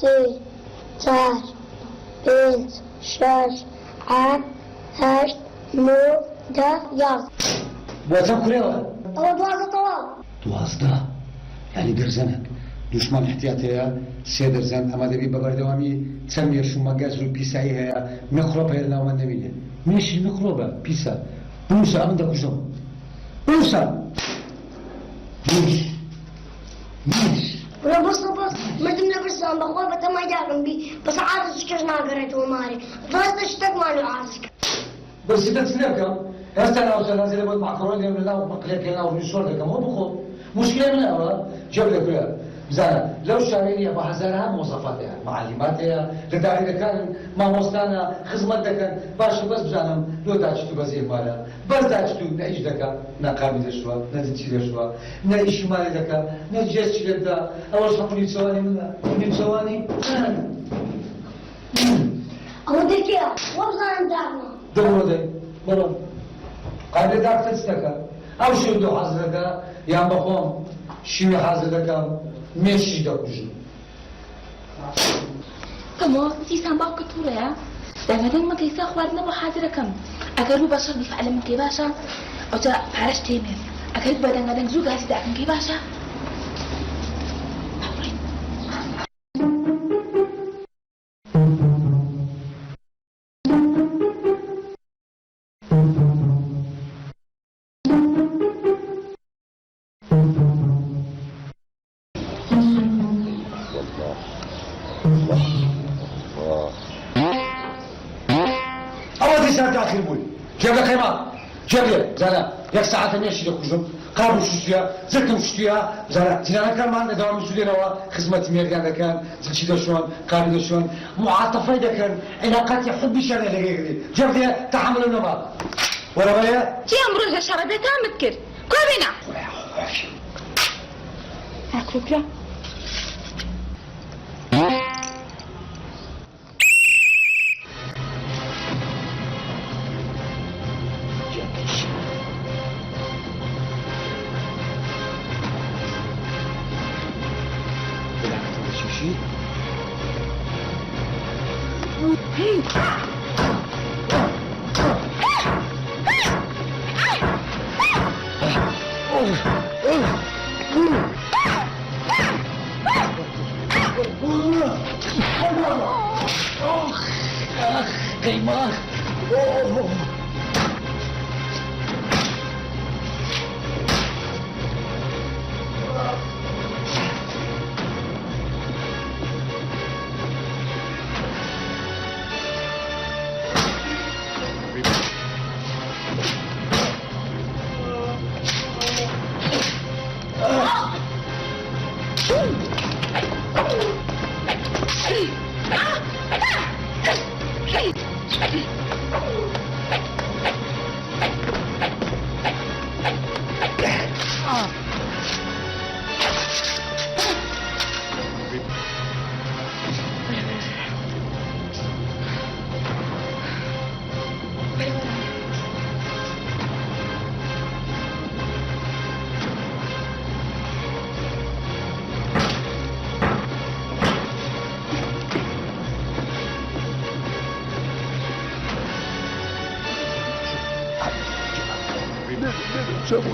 سي 4 5 6 7 8 9 10 11 بواتم كريوة أو 12 12 يعني درزنك دشمن احتياطية سي درزن اما دبي ببردوامي تسمير شو مقاز بيساي هي ميكروب هي لو مندمية ماشي ميكروبة بيسا بوسا عندك وجو بوسا مش ولا بص مدمنا بس عم بقول ما جاكم بي بس عاد سكرنا قريته ماري بس اشتق ما له عازك بس تتسلكم هسه انا وصل نازل بود معكروني من الله ومقلك لنا ونشور لك مو بخو مشكله من الاول جاب لك ولا زين لو شاريني بحزرها مواصفاتها معلماتها لداعي كان ما وصلنا خدمتك باش بس بزانم لو داعشتو بزير مالا بس داعشتو نعيش دكا نقابل شوا نزيد شوا نعيش مال دكا نجلس شلدا اول شغل يتسواني من يتسواني أودك يا وابزان دارنا دورودي برو قاعد داك تستكا او شو دو حضرتك يا بخوم شو حضرتك ماشي داكوجو كما تيسان باو كتورة دمدن ما كيسا خواردنا بحاضر كم اگر بشر بفعل من كي باشا او جا فارش تيمير اگر بدن غدن زو غاسي داكن كي باشا جاب لك خيمات جاب لي زانا ياك ساعات ماشي لك وجب قابل شتيها زرتم شتيها زانا تينا كان معنا دوام السودان هو خدمة ميريان كان زلشي دا شلون قابل دا شلون معاطفة دا كان علاقات حب شر اللي جاب لي تحمل النمط ولا بيا تي امرو شربتها متكر كوبينا اكلوكلا قيمة شابو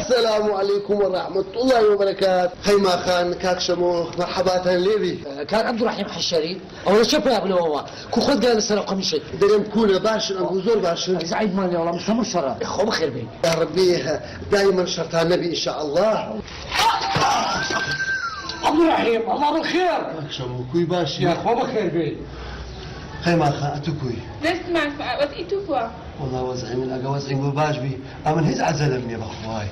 السلام عليكم ورحمة الله وبركاته. خيما خان كاك شمو مرحبا ليبي. كان عبد الرحيم حشاري أو شوف يا ابن ماما كخد قال السنة قميشي دريم كولا باش أبو زور باش. زعيد مالي والله مستمر شرا خو بخير بي يا ربي دائما شرطها النبي إن شاء الله. عبد الرحيم الله بالخير. كاك شمو كوي باش يا خو بخير بي. خيما خان أتوكوي. نسمع وزئتو فوا والله وزعي من أجا وزعي مباش بي أمن هز عزلمني بخواي.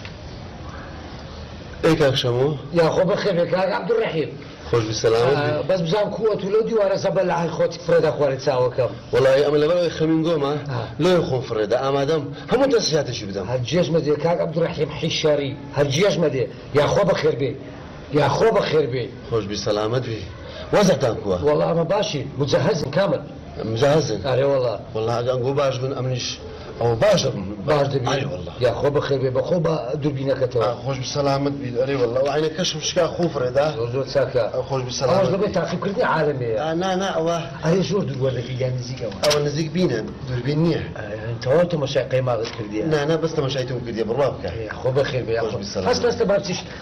إيه كاك شمو؟ يا خو بخير بك يا عبد الرحيم خوش بسلامت بس بزام قوة ولو ديوارة زبل على خوتك فريدة خواري تساوكم والله أما لبرا يخمين قوما لا يخون فريدة أما دام هم تسيات شو بدم هالجيش مدي كاك عبد الرحيم حشاري هالجيش مدي يا خو بخير بي يا خو بخير بي خوش بسلامت بي وزعتان كوا والله أنا باشي مجهز كامل مجهزن أري والله والله هذا أنقو باش من أمنش أو باش دبي والله يا خو بخير بي بخو بدربينا كتوا خوش بسلامت بي أري والله وعينك كشف شكا خو فريدة زود ساكا خوش بسلامت أنا لبيت تعرف كردي عالمي نا أوه أي زور دور لك يعني نزيك أو نزيك بينا دوربين نيح أنت وانت مشاي قيمة غير كردي نا بس تمشيتم كردي بالرابك يا خو بخير بي خوش بالسلامة. أصلا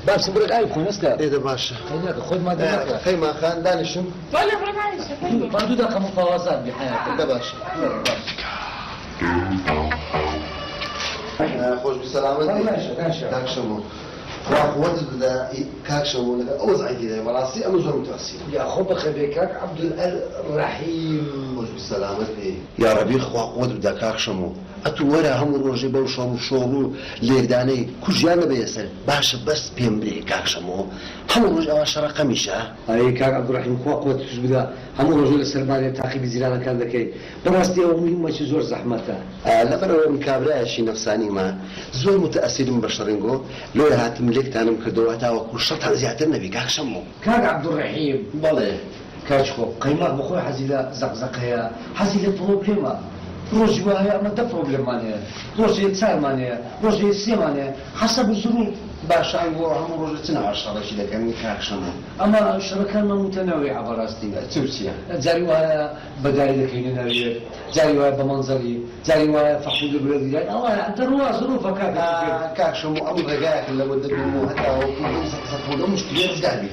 بابسي برك أيكون أصلا إيه ده باشا هناك خذ ما دمك خيمة خان دانشم ولا برضو ده مفاوضات بحياتك ده باشا خوش بسلامت ماشي كاك شمو وقت بدا كاك شمو لك اوزعي كده براسي ام زور متأسير يا خو بخبيكك عبد الرحيم خوش بسلامت يا ربي خوا قوت بدا كاك شمو اتورا هم روجي بوشم شورو ليرداني كجيان بيسر باش بس بيمبري كاك شمو هم روج او شرقه مشا اي كاك عبد الرحيم خو قوت بدا هم رجل السرباني تعقيب زيران كان ذكي براستي مهمه شي زور زحمتها لبر مكابره شي نفساني ما زور متأثر من بشرينجو لو هاتم لك تانم كدواتا وكل شرط زيادة النبي كاك شمو كاك عبد الرحيم بالله كاشكو قيمة بخوي حزيلة زقزقية حزيلة بروبليما روج وهي ما ده بروبليم مانيا روج يتسال مانيا روج يسي مانيا حسب الظروف باشا نقول هم روج 12 شي لك من كاك شمو اما الشبكه متنوعه براستي تركيا جاري وهي بدايل كاينين هي جاري وهي بمنظري جاري وهي فحول البلد يعني الله انت روا ظروفك كاك شمو ابو رجاك اللي ودك مو حتى وكل سقط مشكله ذهبي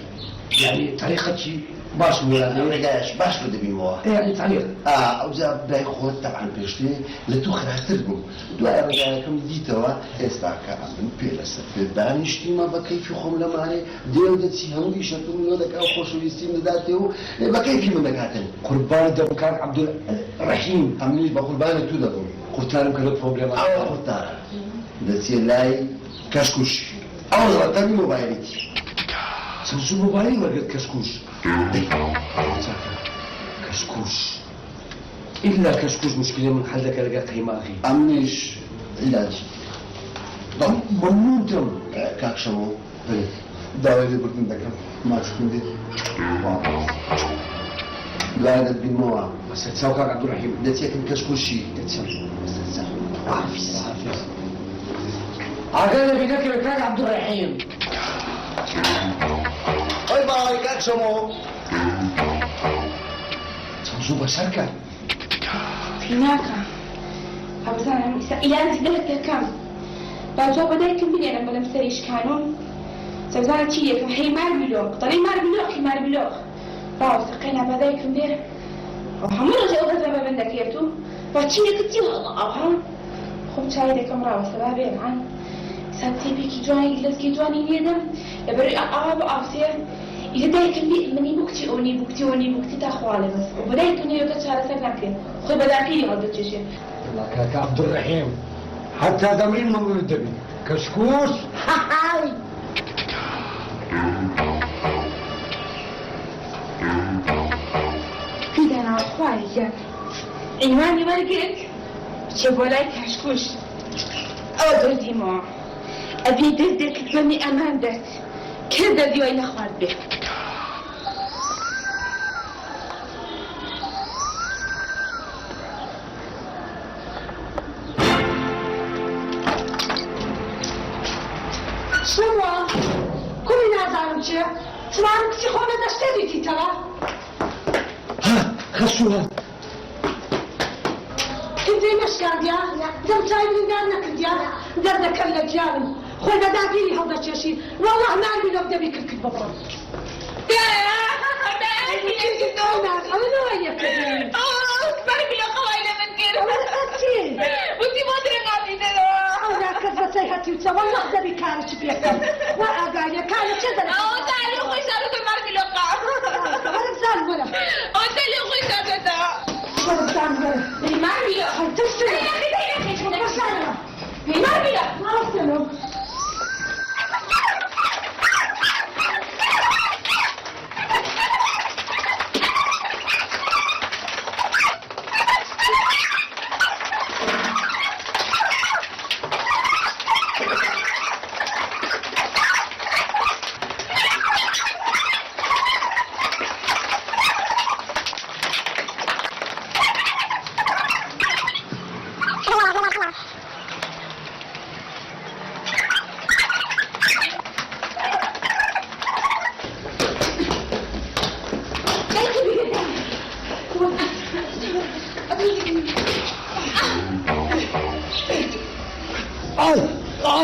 يعني طريقه شي باش ولا رجاش باش بده بيمو يعني طريقه او جاب باي خود طبعا بيشتي لتوخر هترجم دوا رجاكم ديتوا استاكا من بيلس بانشتي ما بكيف يخم لماني ديو دتسي هم يشتم لك او خوش يستيم ذاته بكيف من ذاتن قربان دم كان عبد الرحيم عملي بقربان تو دغم قلتلهم كذا بروبليم او قطار دتسي لاي كشكوش او غلطني موبايلتي سمسو موبايلي ولا كشكوش كشكوش إلا كشكوش مشكلة من حلك لقى قيمة أخي أمنيش علاج ممنوتم كاك شمو داوي اللي بردن دكم ما تكون دي لا هذا بالموا بس تساوي كاك عبد الرحيم دتي كم كشكوشي تساوي عافيس عقل بينك كاك عبد الرحيم باي باي كاك شمو سمسو بشركة هناك أبزان إلى أن زدت كم بعد بداية من أنا بلم سريش كانوا سبزان شيء كم هي مار بلوك طريق مار بلوك باو سقينا بداية كم بير وحمر جاء غزة ما بندك يبتو وشيء كتير أوها خم شاي ده كم راو سبابين عن ساتي بيكي جواني جلسكي جواني نيدم يبري أقرب أوسيا إذا دايك اللي مني بوكتي تاخوالي بس وبدايك إنه يوكتش على سكنك خذ بداكيني غدت تشي الله كاك عبد الرحيم حتى تمرين من الدبي كشكوش هاي كده أنا أخوالي جاك عنواني ورقك شبولاي كشكوش أو دردي ما أبي دردك تمني أمان دت كذا دي وين أخوال بك شنو؟ كل نازارم شيء سلامك سيخونة تشتريتي ترى ها خشوها كنتي مشكال يا دم شاي من دارنا كديا دارنا كلا جارم خوي بداكيني هذا الشيء والله ما أعرف لو بدي بكل بفرق والله ده بكارش بيكم وأقايا كانت كذا أو تعالي خوي شارة المرق لقاء ولا بزال ولا أو تعالي خوي شارة ولا بزال ولا المرق هاي تشتري يا أخي يا أخي شو بسالة المرق ما أصله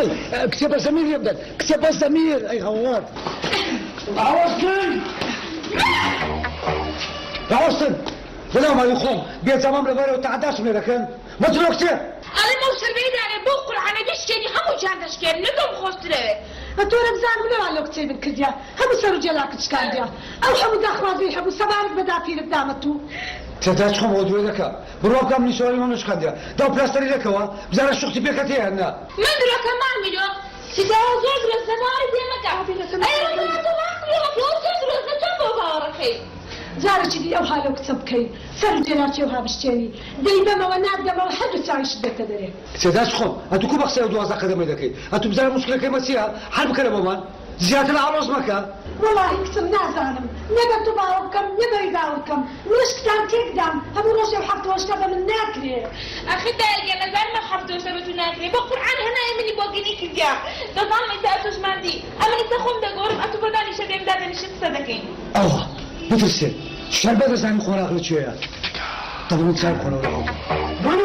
هاي كتب زمير يبدأ كتب زمير أي غوار عوضتن عوضتن بلا ما يخون بيت زمان لباري وتعداش من لكن ما تروكتي أنا موصل بعيد عن بقول أنا بشكني همو جاندش كان ندم خسره أتورك زان ولا على كتير من كديا هم سروا جلاك تشكال ديا أو هم داخوازي هم سبارك بدافير بدامتو تداشكم ودوي لك بروح كم نسوي ما نشكل ديا دو بلاستري لك هو بزار الشخص بيكتي هنا من دروك ما عملوا سيداو زوج الزمان دي مكة أيوة ما تبغى يا زوج الزمان باركي زارك دي أو هالو كتبكي سروا جلاتي وها بشتيني دايما ونادم وحد تعيش بتدري تداشكم أنتو كم بخسر دوازا قدم يدك أنتو بزار المشكلة كم مسيها حرب كلام مان زيادة العروس مكان والله كتب نازانم نبى تباوكم نبى يباوكم مش كتاب تقدم هم روشي وحط واشتغل من ناكري أخي تالي أنا زال ما حفظوا سبتوا ناكري بقرآن هنا يمني بوقيني كذا تظن إنت أتوش مادي أما إنت خم دقورم أتو بداني شديم دادني شد صدقين الله بترسل شال بدر زين خونه أغلى شوية طب من شال خونه ولا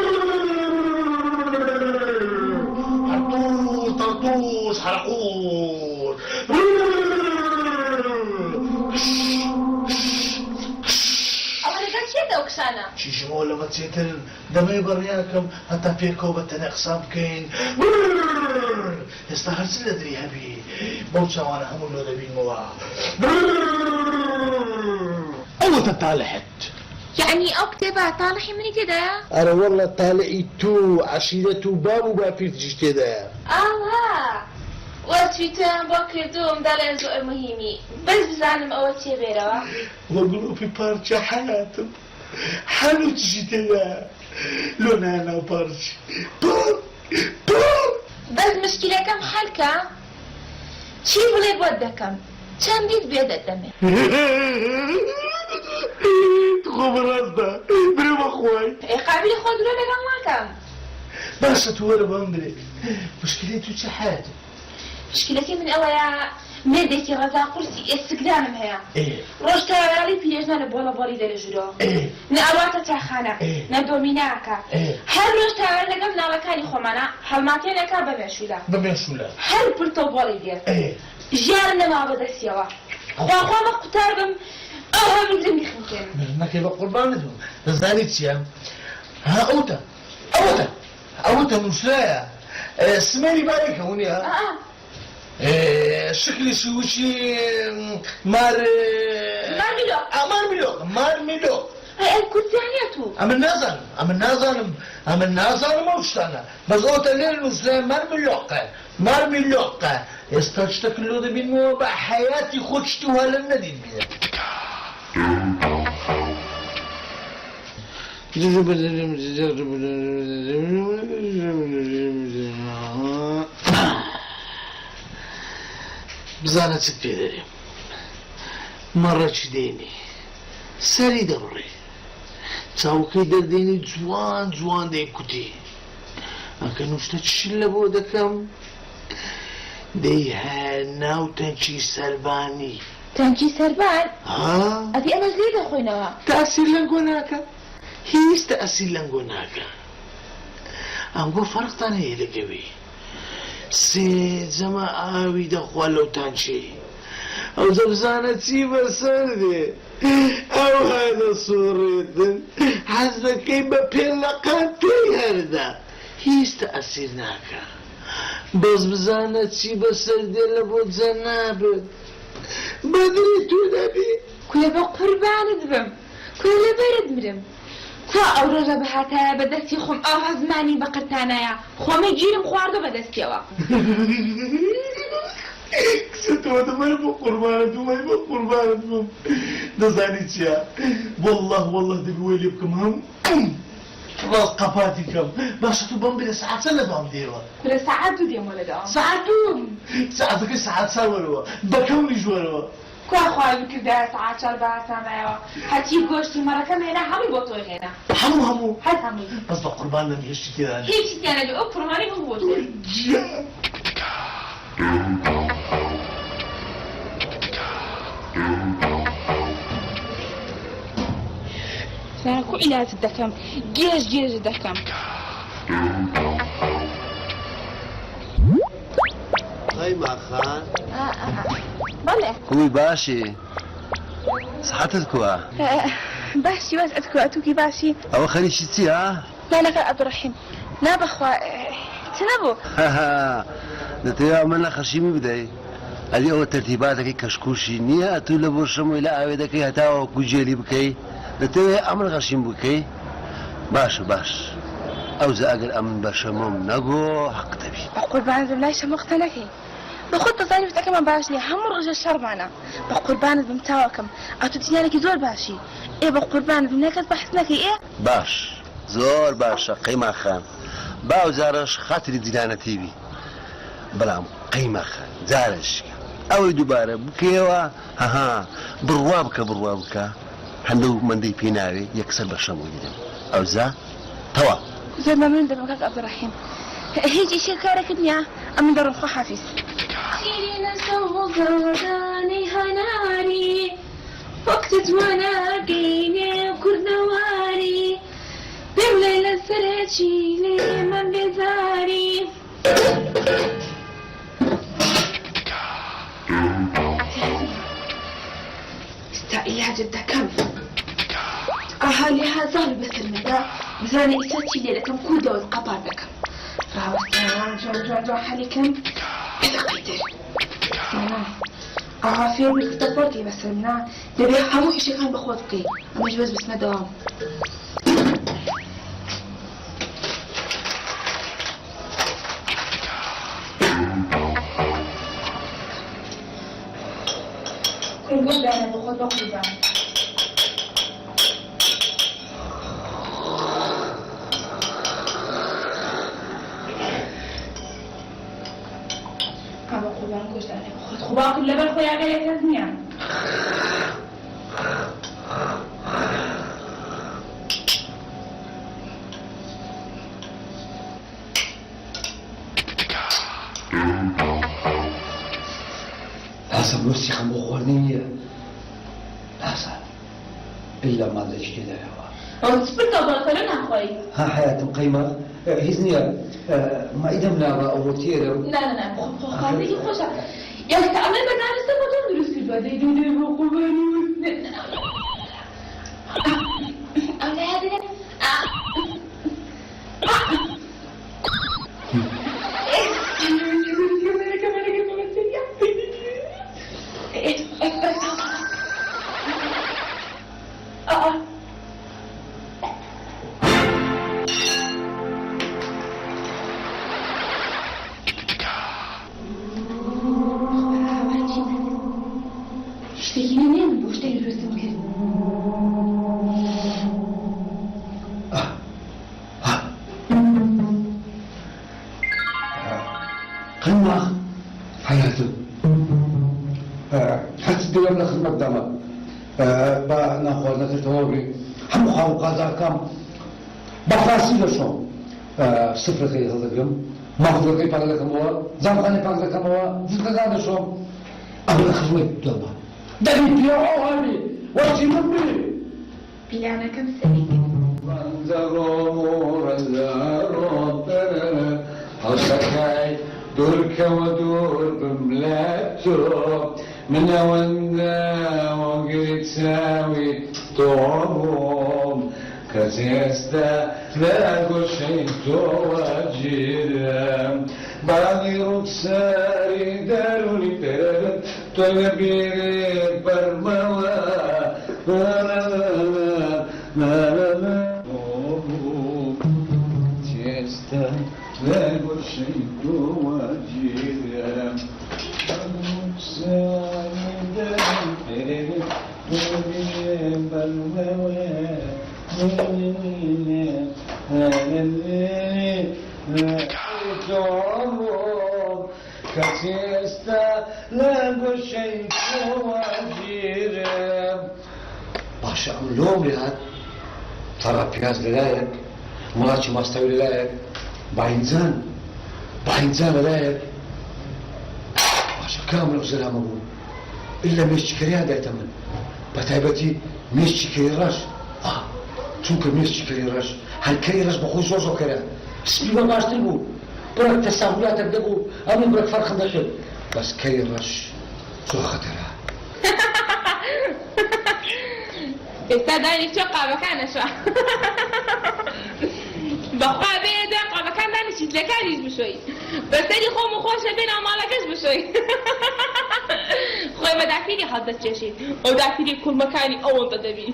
طرطوش حرقوش أولا كان شيء دوكسانا شيشمو لما تسيتر دمي برياكم حتى فيكو بتنا اقسام كين يستاهل سندري هبي موت وانا همو لو دبين موا أو تطالحت يعني أكتبها طالحي مني كده أنا والله طالعي تو عشيرته بابو بافير تجي كده وصفيتان بكر دوم دار زوء مهمي بس بزعلم أول شيء غيره وقلوا في بارشة حياتهم حلو تجي كده لون أنا بارش بس مشكلة كم حلقة شي بلي بودكم كم ديت بيد الدمي تخوف راسنا بريم أخوي قابل خود له لكم معكم بس تورا بمبري مشكلته شي حاجة مشكلتي من أولا مادتي غزا قرسي استقدام هيا إيه روشتا رالي بيجنا لبولا بولي دل جرو إيه نأواتا تاخانا إيه ندوميناكا إيه هل روشتا رالي قم نالكاني خمانا هل ماتينكا بمشولا بمشولا هل بلتو بولي دير إيه جارنا ما بدا سيوا خوا ما قتاربم أوها من زمي خمكين نكي بقربان لهم زاني تيام ها أوتا مشلايا سميري بارك هوني ها شكلي شوشي مار ميلو هاي الكرسي عنياتو أم النازل موشتانا بس أوتا الليل مسلم مار ميلوقة استشتكلوا ذي بينو بحياتي خدشتوها للندين بيه بزانت ست بيدري مرة شديني سري دبري تاوكي درديني جوان دي كتي أكنوش تتشل بودكم ديها ناو تنشي سرباني تنجي سربان ها أذي أنا زليدة خويناها تأثير لنقوناكا هيس تأثير لنقوناكا أنقو فرق تاني لقوي سيد زما آوي دخوال لو تانشي أو زبزانة تسيبا سردي أو هذا صوريتن حسب كيما بيلقان تيهردا هيس تأثير ناكا بس بزانة تسيبا سردي لبود زنابد بدري تو نبي كل بقربان دبم كل برد مرم تا أورجا بهاتها بدستي خم زماني بقرتانايا خو ما يجيرم خواردو بدستيوا كسيتو هذا ما يبقى قربانتهم دزاني تيا والله دبي ويلي بكم هم راس قفاتكم باشتو بمبي ساعات سنة بمديوا كل ساعات دي مولدا ساعتك ساعات ساوروا بكوني جوروا كوا خواهی بکرده ساعت 4 سنه حتی گوشتی مرا کم هنا همي بطور هنا همو هل همي بس بقربان لم يشتي كذا هیچ چیزی نداری اپر ماری هم بطور سنة كو علاج دكم جيج دكم قيمة خان بله هوي باشي صحتك كوا باشي بس أذكر أتوكي باشي أو خلي شتي ها لا لا عبد الرحيم لا بخوا تنبو دتيا عملنا خشيمي بداي هذه أول ترتيباتك كشكوشي نية أتولى برشم إلى عودك هتاو كوجيلي بكي دتيا عمل خشيم بكي باش باش أو زاجر أمن برشمهم نجو حق تبي بقربان زم لايش مقتنكي بخط تصاني بتأكد من باشني هم رجع الشر معنا بقربان زم تاوكم أتوتيني لك زور باشي إيه بقربان زم نكت بحثناكي إيه باش زور باش قيمة خان باو زارش خاطري ديلانا تيبي بلام قيمة خان زارش أو دوباره بكيوا ها بروابك هندو مندي بيناوي يكسر برشم وجدهم أو زا توا زي ما من دمك عبد الرحيم هيجي شي كارك الدنيا أمن در الخو حافظ خيرنا سوغاني هناري وقت وانا قيني كردواري بم ليلة سراتشي لي من بزاري استعيها جدا كم أهالي هذا بس المدى بزاني إساتي ليلة كم كودة والقبار بكم راوستان جون حالكم إذا قيدر سانا أعافير بالكتابوركي بس لنا نبي حمو إشي كان بخوتكي أما جواز بس ما دوام نقول أنا بخوت بقربان أبا قربان كوش أنا بخوت خباك اللبن خويا غير تزنيا حسب نفسي خم بخورني حسن إلا ما ليش كده يا أو تسبت بطلنا خوي ها حياة قيمة هزنيا ما إدمنا أول تيرا لا خاطري خوشة يا استعمل بدنا نستفدون دروس كل بدي دودي وقباني أنا هذا قيمة حياته حتى الدولة من خدمة دمك با ناخذ نتتوابي هم خاوقات كم بفاسيل شو صفر كي هذا ما هو كي بعد كم هو زمان كان بعد كم هو زيد كذا شو أبغى خذوه دولة ده بيبيعه هذي وشي مبي بيانا كم سنة حسكاي دورك ودور بملاته من ونا وقلت ساوي طعم كزيستا لا قشين تواجيرا باقي ركساري داروني ترد تلبيري برموا لا لا لا لا لا تيستا لا قشين تواجيرا باشا اليوم لهاد ترى بياز للايك ملاتشي ماستوي للايك باينزان للايك كامل غزلها مبون إلا ميشتي كريها دايتا من بتايبتي ميشتي كريراش چونك ميشتي كريراش هل كريراش بخوي زوزو كريها سبيبا باش تلبو برك تساهلاتك دقو أمي برك فرق دخل بەس کەی ڕەش زۆر خەتەرە. ئێستا دانی چۆ قاوەکانەشە بەخوا بێدا قاوەکان دانیشیت لەکانیش بشۆی بەسەری خۆم و خۆشە بێ ناوماڵەکەش بشۆی خۆی بە دافیری هەڵ دەچێشیت ئەو دافیری کوڵمەکانی ئەوەندە دەبین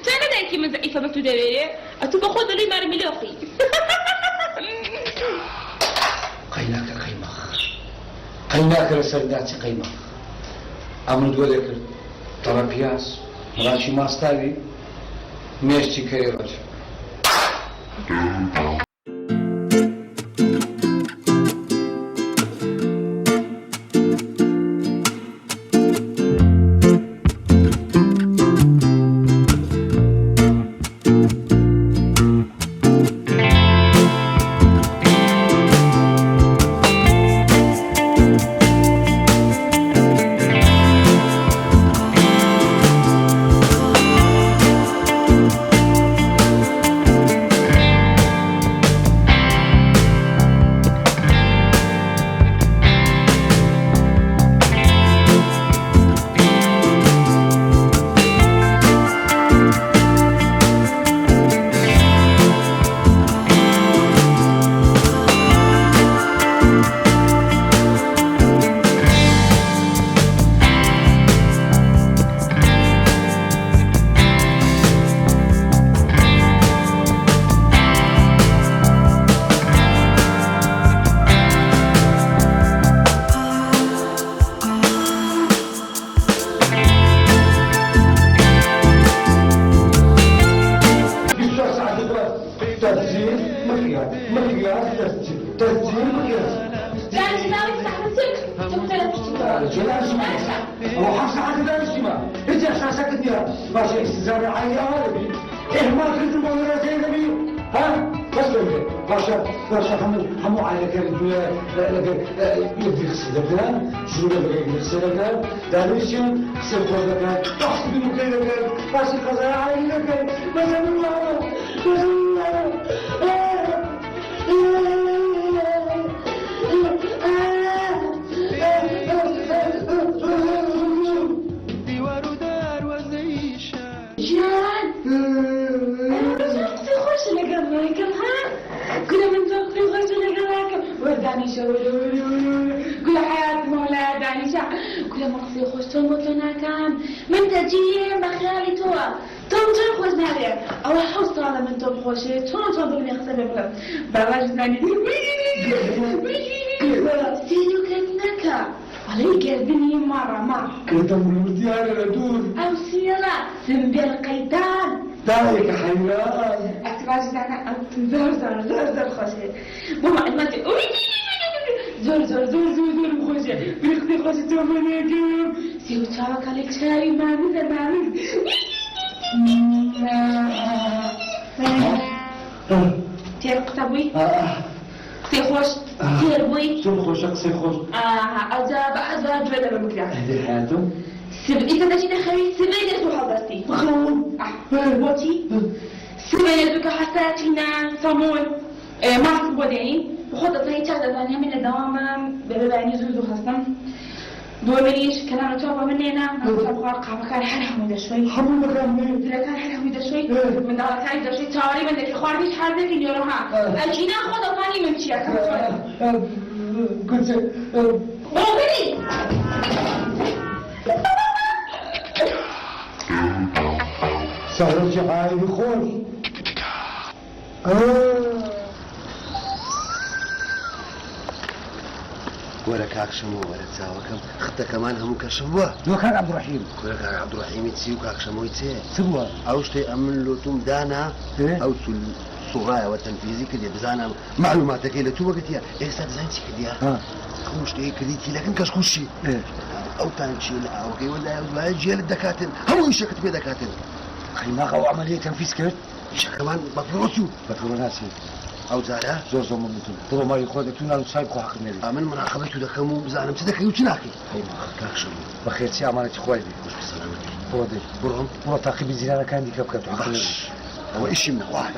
چەنە دایکی من زەعیفە بە تو دەوێرێ ئەتوو بە خۆ دەڵوی مارملۆخی قەیناکە قەیمەخ قەیناکە لەسەردا چ قەیمەخ ئەمن دووە دەکرد تەڵە پیاس ڕاشی ماستاوی مێشتی کەی ڕەش. باشا استزارة عالية عالمي إهمال كنت مغيرة زي نبي ها بس بيجي باشا همو عالية كانت يدي خسيدة جولة بغير خسيدة دانيشيون سيبوزة كان تحسب المكيدة كان باشا خزارة عالية كان بس الله قول حياة مولا دانيشا قول مقصي خوش تون بطلنا كان من تجيه بخيالي توا تون خوش ناري او حوص طالة من تون خوشي تون ضمن يخسر بكم باباش داني سيدو كتنكا علي قلبني مرة كنت مولوديان لدور او سيلا سنبير قيدان دايك حيران اعتباج زانا زر خوشي ماما الماتي زور خوشي بيختي خوشي تومنيكم سيو تشاوك عليك شاي مامز تير قطبوي سي خوش تير بوي شو خوش اقصي خوش أزا جويلة بمكلا هذه حياته إذا تجينا خريج سبيل يسوع حضرتي مخلون موتي سبيل بك حساتنا صمون ما حسب ودعي وخذ طريقة هذا ثانية من الدوام ببعني زوزو خاصة دو منيش كلام توبة مننا نتبقى قابا كان حمودة شوي حمودة كان كان حمودة شوي من دارك هاي شوي تقريبا ذاك خواربيش حردك اللي يروحها الجينا خذ ثاني من شيء قلت بوغري سهرتي عايد خوش ولا كاكشمو ولا تساوكم خطة كمان هم كشبوه لو كان عبد الرحيم ولا كان عبد الرحيم يتسيو كاكشمو يتسي سبوه أو شتي أمن له توم دانا أو صغاية والتنفيذي كده بزانا معلوماتك اللي تو وقتها إيه سادزانتي كده كل شيء كريتي لكن كشكوشي أو تانشي لا أوكي ولا يجي للدكاتره هم يشكت في دكاتره خيماق أو عملية تنفيذ كرت كمان بطلوسو بطلوناسي أو زارها زور ممتون طلو ما يخوضتونا لو سايب خو حق النبي من مراقبته دكمو بزانا متدكي وتناكي خيماق كاكشمو بخير سي أمانة خوالي مش بسلامتك برودي برهم برو تعقيب الزينانة كان دي كبكت حق النبي هو إيش من واحد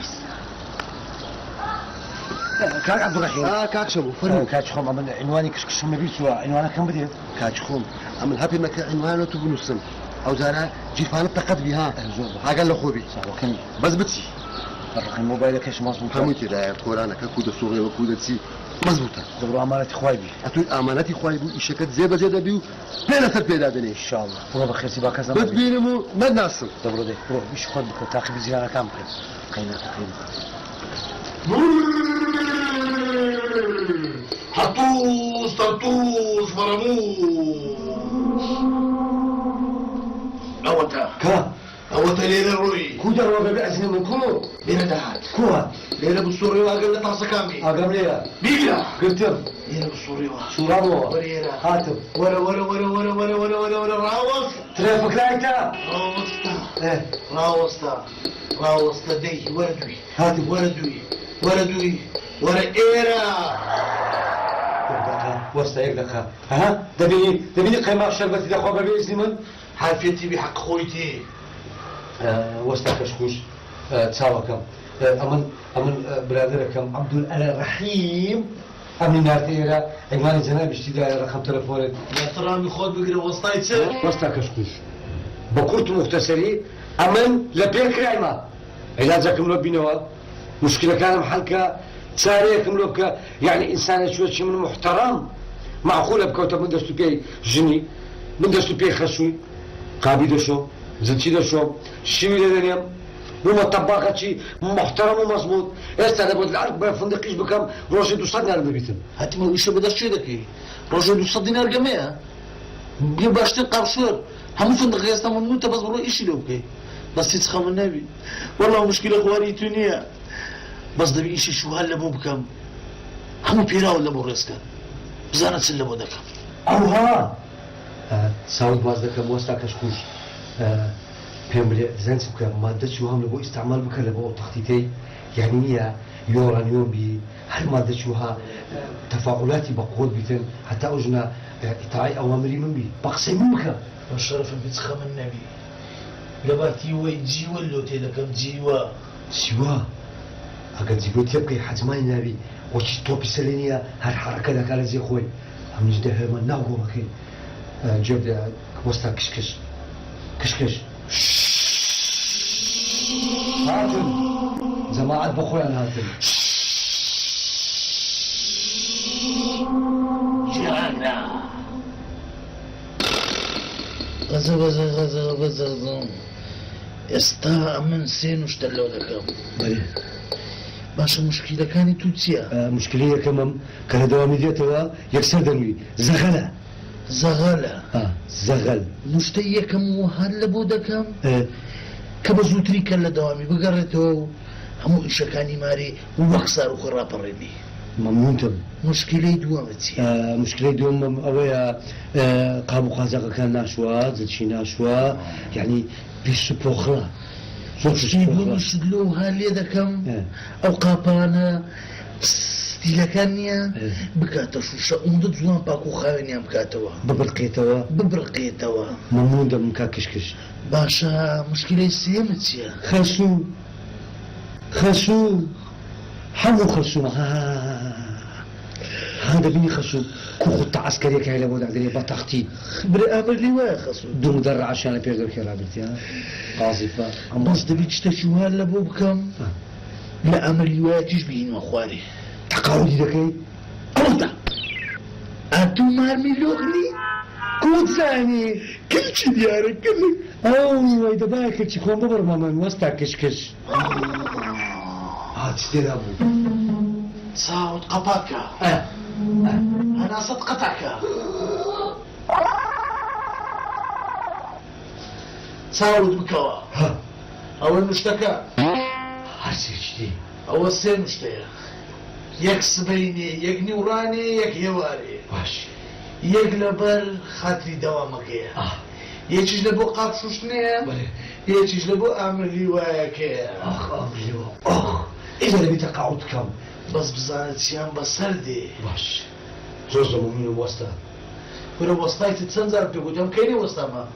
كاك عبد الرحيم كاك شبو فرمو كاك خم من عنواني كشكش ما بيسوا عنوانك كم بديت كاك خوم عمل هابي مكا عنوانه بنصم او زارا جيفان بتقد بها قال له خوبي وكم بس بتي الرقم موبايلك ايش مظبوط فهمتي لا قرانك كود الصغير وكود تي مزبوطه دبروا امانتي خوايبي اتوي امانتي خوي بو شكت زياده بيو بلا تربيه دني ان شاء الله برو بخير سيبا كذا بس بينمو ما ناصر دبروا دي برو مش خد بك تاخذ زياره كام قينا تقريبا حطوس طرطوس فرموس اوتا كا اوتا ليلة روي كودر وبابي أزمي من كو ليلة دهات كوها ليلة بالسوري واقل طاسة كامي أقرب ليا بيلا قلتم ليلة بالسوري شو رابو وريرا هاتم ولا راوس تلافك لايتا ايه راوستا دي وردوي هاتم وردوي ورا ايرا وستا يقدك ها دبيني قيمة شربتي دخوا بابي أزمي من حافيتي بحق خويتي وستا كشكوش تساوكم أمن برادركم عبد الرحيم أمن نارتيرا عنوان جناب اشتداء رقم تلفونك يا ترامي خود بقرا وسطايتسر وستا كشكوش بكرت مختصري أمن لبير كرايمة علاجكم لو بينوا مشكلة كان محلك تساريكم لو يعني إنسان شوية من محترم معقولة بكوتا من دستو بي جني من دستو بي خشوي قابي دشو زنتي دشو شمي لدنيا وما طباقة شي محترم ومظبوط استاذ بود العرق بفندقيش بكم روشي دوصد نار ببيتم هاتي ما ويش بدأ شيء ذكي رجل يصدي نار جميع بيباشتين قرشور هم فندق يستمر نوتا بس برو إيش لو كي بس تسخم النبي والله مشكلة خواري تونية بس دبي إيش شو هلا مو بكم هم بيرا ولا بورسكا بزانت سلة بودكم أوها ساوند وازدكم وستا كشكوش بيملي زنس بك مادة شو هم لبو استعمال بك لبو تخطيطي يعني هي يوران يوم بي هل مادة شوها تفاعلاتي بقود بيتن حتى أجنا إطاعي أوامري من بي بقسمي بك والشرف بتسخم النبي لباتي ويجي ولو تيدكم جيوا سوا أقل زيقول تبقى حجماني نبي وشي توبي سلينيا هالحركة لك على زي خوي هم نجده من ناوغو مكين جاب وستا كشكش هاتم جماعة بخويا هاتم جانا غزا استا من سين وشتلو لكم بلي باشا مشكلة كانت توتيا مشكلة كمان كان دوامي ديتوا يكسر دمي زغلة زغل مشتيكم وهل بودكم كبزوتري كلا دوامي بقرته همو إيشا كاني ماري ووكسار وخراب الرمي ممنونتم مشكلة دوامتي مشكلة دوم أويا قابو قازاقا كان ناشوا زدشي ناشوا يعني بيسو بوخلا يقولوا شدلو هالي ذكم أو قابانا ستيلكانيا بكاتا شوشا أمدد زوان باكو خاوينيا بكاتوا ببرقيتوا ممنون دم كاكشكش باشا مشكلة سيمتيا خسو حمو خسو هذا بني خسو كوخط عسكرية كهلا بود عدلي بطاختي خبر أمر لواء خسو دوم در عشان بيقدر كرابتي قاصفة بس دبي تشتشو هلا بوبكم لا أمر لواء تشبهين وأخواري تقاودي دكي أودا أنتو مارمي لوغلي كود ثاني كل شي ديارك كلك أوه إذا باكر تكون ببر ماما وستا كشكش تستير أبو صاوت قطعك أنا صدقتك صاوت بكوا أول مشتكى هرسي جدي أول سين مشتكى يك سبيني يك نوراني يك يواري باش يك لبر خاطري دوامك يجيش لبو قاط شوشنيا يجيش لبو أعمل روايك أمر لواء إذا نبي تقاعد كم بس بزانت شيان بسردي باش زوزو من الوسطى ولو وسطاي تتسنزر بتقول كيني وسطا ما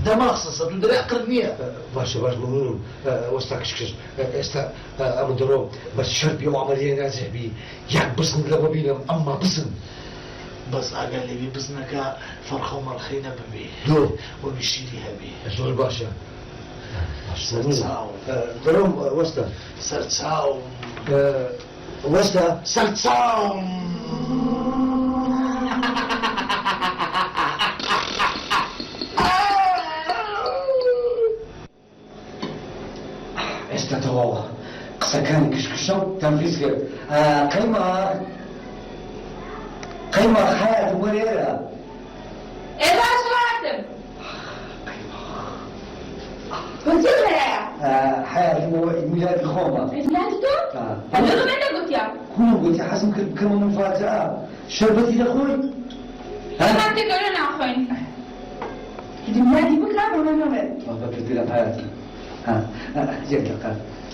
دماغ صصد ودري أقرنية باش ممنون وستا كشكش استا ابو درو بس شربي وعمليه نازح بي ياك بسن لما بينا اما بسن بس أقل لي بزنك فرخة ومرخينة ببي دو وبيشيليها بي زول باشا سرتساو دروم وستا سرتساو وستا سرتساو استا تواوا قصة كان كشكشو تنفيذ قيمة حياة مريرة إيه شراتم كنت يا حياة ميلاد خومة ميلادك؟ هذا ما قلت يا كونوا قلت حسن كم مفاجأة شربتي لأخوي ما تقولون أخوين كده ميلادي بكرة ولا نوم؟ ما فكرت لك حياتي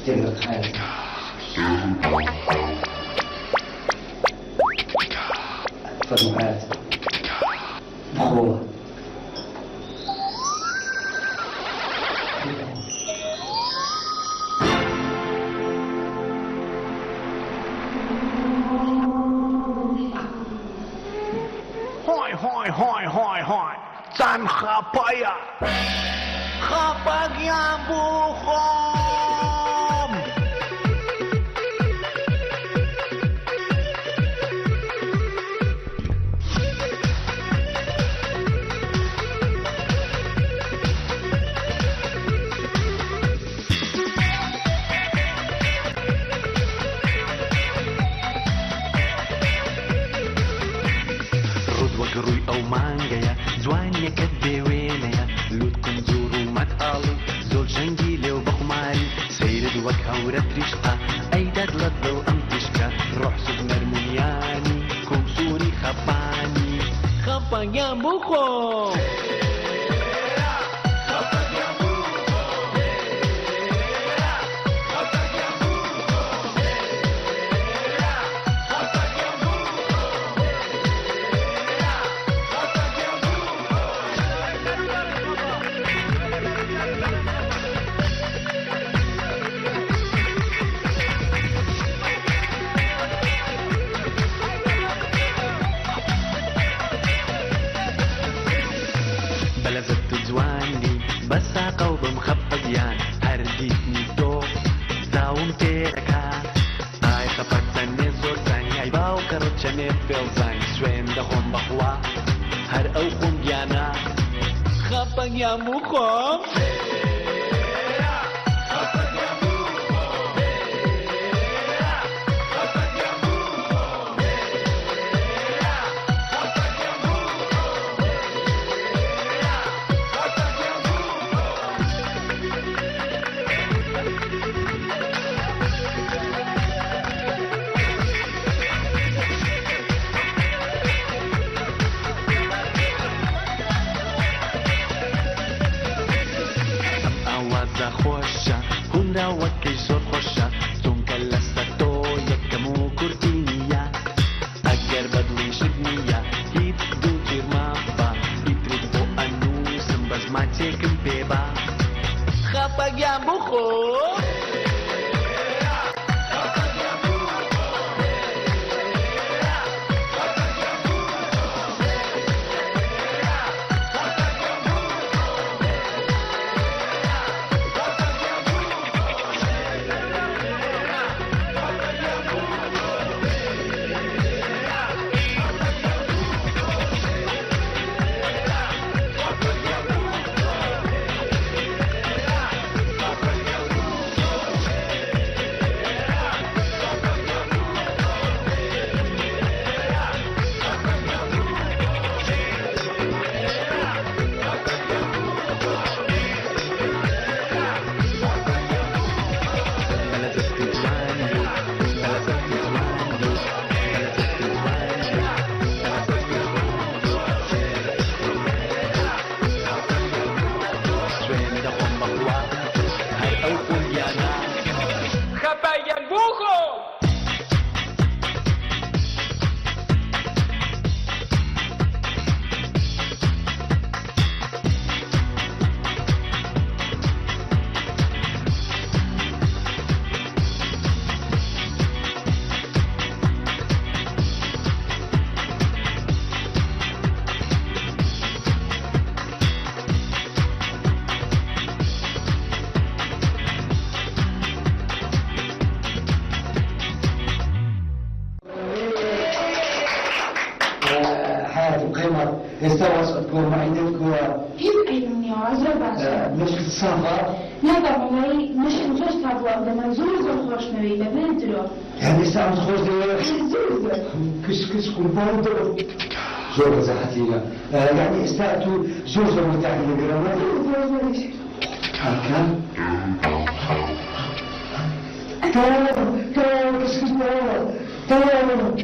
جيب لك حياتي فضل حياتي بخوة Hoi, hoi, hoi, hoi, hoi. Zijn Chapaya. Chapaya Buchom. قروي أو مانجايا زوانيا كدوينيا لودكم زورو ما تقالوا زول شنجيلي وبخماري سيرد وجهها ورد رشقة أيداد لدل أمتشكا روح سوق مرمونياني كوم سوري خباني خبانيا بوخو بلزت زواني بس قوب مخبيان هرديتني تو زاوم تيركا اي خبرتني زورتني اي باو كرتشني بيلزاني سوين دخون بخوا هر او خون جانا خبن يا مخم خوشا هندا وكي صور خوشا ثم كلستا تو يكمو كورتينيا اگر بدلي شدنيا هيت دو تير مابا يتريد بو انو سنبز ما تيكم بيبا خابا جامبو خو استوى أصدقوا ما عندك هیچ ایرانی ها زور باشه مشكلة الصنفة نه والله مشکل زور صعب وقت من زور خوش نوی لبن درو يعني استوى تخرج زور كش قربان درو زور بزحتي يعني استوى زور مرتاح للجرامات كم تمام كش تمام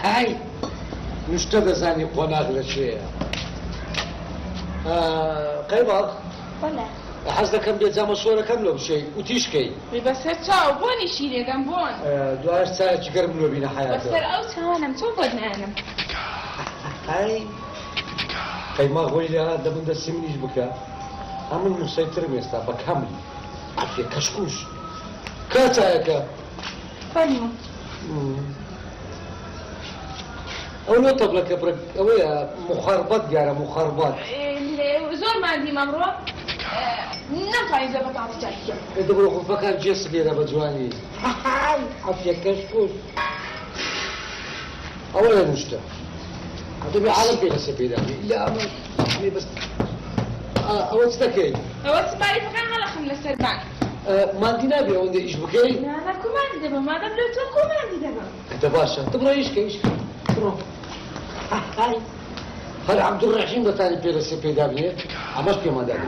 هاي مش تدزاني قناغ لشيء قيمة ولا حزنا كم بيت زعما صورة كاملة بشيء وتيشكي بس تشاو بوني شيري جنبون دوار ساعة تقرب منه بين بس حياته أو تهانم توفدنا أنا هاي قيمة غولي لي هذا من ده سمنيش بكا عمل مسيطر ميستا بكامل عفية كشكوش كاتاكا فلمو أولو طبلك برك أويا مخربط يا مخربط زور ما عندي ممروع نفع إذا بطاطا جاية إذا بروحوا فكان جيس بينا بجواني عفية كشكوش أولا مشتا هذا بعالم بينا سبيلا لا أمي بس أول تستكي هو سباري فكان على خملة سربان ما عندي نابي وندي إيش بكي لا أنا كمان دبا ما دام لو تو كمان دبا أنت باشا تبغى إيش تبغى هاي هلا عبد الرحيم ده تاني بيرا سبيلا بيه عمش بيه ما داري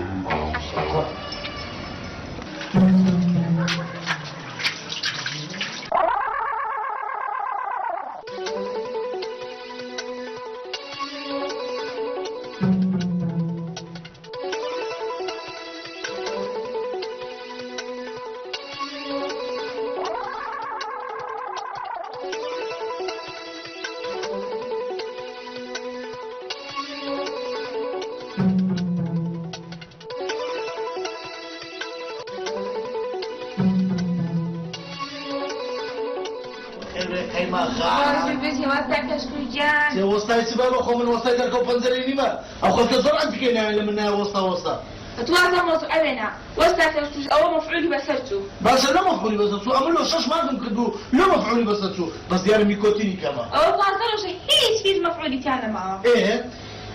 بيجي ما تعرف شكون وسطاي سبابة خو من وسطاي دركو بنزليني ما أو خلك زور عندك هنا لمنها وسطا أتواصل مسؤولنا وستاك أو مفعول بسرتو بس لا مفعولي بس تسو أمر له شش ما كدو لا مفعولي بس تسو بس ديار ميكوتيني كمان أو تواصل شيء هيج مفعولي كان معه إيه